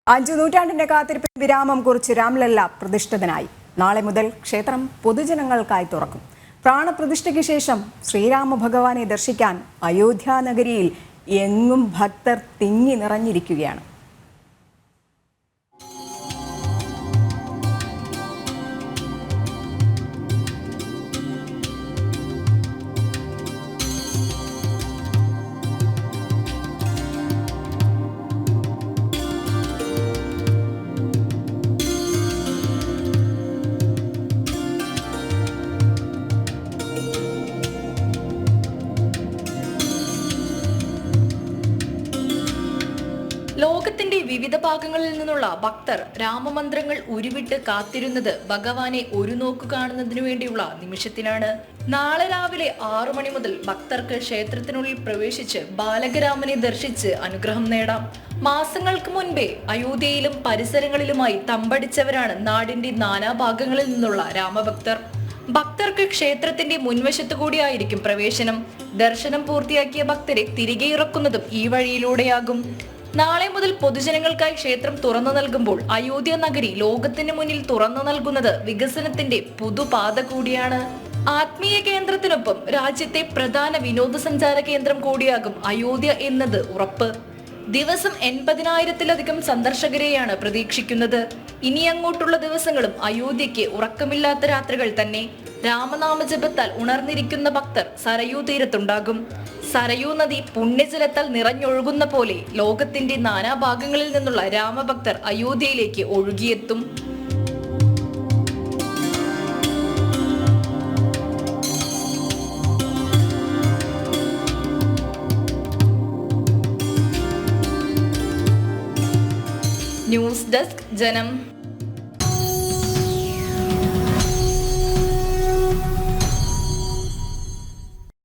5 നൂറ്റാണ്ടിന്റെ കാത്തിരിപ്പിന് വിരാമം കുറിച്ച് രാംലല്ല പ്രതിഷ്ഠിതനായി. നാളെ മുതൽ ക്ഷേത്രം പൊതുജനങ്ങൾക്കായി തുറക്കും. പ്രാണപ്രതിഷ്ഠയ്ക്ക് ശേഷം ശ്രീരാമ ഭഗവാനെ ദർശിക്കാൻ അയോധ്യ നഗരിയിൽ എങ്ങും ഭക്തർ തിങ്ങി നിറഞ്ഞിരിക്കുകയാണ്. ലോകത്തിന്റെ വിവിധ ഭാഗങ്ങളിൽ നിന്നുള്ള ഭക്തർ രാമമന്ത്രങ്ങൾ ഉരുവിട്ട് കാത്തിരുന്നത് ഭഗവാനെ ഒരു നോക്കു കാണുന്നതിനു വേണ്ടിയുള്ള നിമിഷത്തിനാണ്. നാളെ രാവിലെ 6 മണി മുതൽ ഭക്തർക്ക് ക്ഷേത്രത്തിനുള്ളിൽ പ്രവേശിച്ച് ബാലകരാമനെ ദർശിച്ച് അനുഗ്രഹം നേടാം. മാസങ്ങൾക്ക് മുൻപേ അയോധ്യയിലും പരിസരങ്ങളിലുമായി തമ്പടിച്ചവരാണ് നാടിന്റെ നാനാഭാഗങ്ങളിൽ നിന്നുള്ള രാമഭക്തർ. ഭക്തർക്ക് ക്ഷേത്രത്തിന്റെ മുൻവശത്തു കൂടിയായിരിക്കും പ്രവേശനം. ദർശനം പൂർത്തിയാക്കിയ ഭക്തരെ തിരികെ ഇറക്കുന്നതും ഈ വഴിയിലൂടെയാകും. നാളെ മുതൽ പൊതുജനങ്ങൾക്കായി ക്ഷേത്രം തുറന്നു നൽകുമ്പോൾ അയോധ്യ നഗരി ലോകത്തിന് മുന്നിൽ തുറന്നു നൽകുന്നത് വികസനത്തിന്റെ പുതുപാത കൂടിയാണ്. ആത്മീയ കേന്ദ്രത്തിനൊപ്പം രാജ്യത്തെ പ്രധാന വിനോദസഞ്ചാര കേന്ദ്രം കൂടിയാകും അയോധ്യ എന്നത് ഉറപ്പ്. ദിവസം 80,000-ത്തിലധികം സന്ദർശകരെയാണ് പ്രതീക്ഷിക്കുന്നത്. ഇനി അങ്ങോട്ടുള്ള ദിവസങ്ങളും അയോധ്യയ്ക്ക് ഉറക്കമില്ലാത്ത രാത്രികൾ തന്നെ. രാമനാമജപത്താൽ ഉണർന്നിരിക്കുന്ന ഭക്തർ സരയൂ തീരത്തുണ്ടാകും. സരയൂ നദി പുണ്യജലത്താൽ നിറഞ്ഞൊഴുകുന്ന പോലെ ലോകത്തിന്റെ നാനാഭാഗങ്ങളിൽ നിന്നുള്ള രാമഭക്തർ അയോധ്യയിലേക്ക് ഒഴുകിയെത്തും. ന്യൂസ് ഡെസ്ക് ജനം.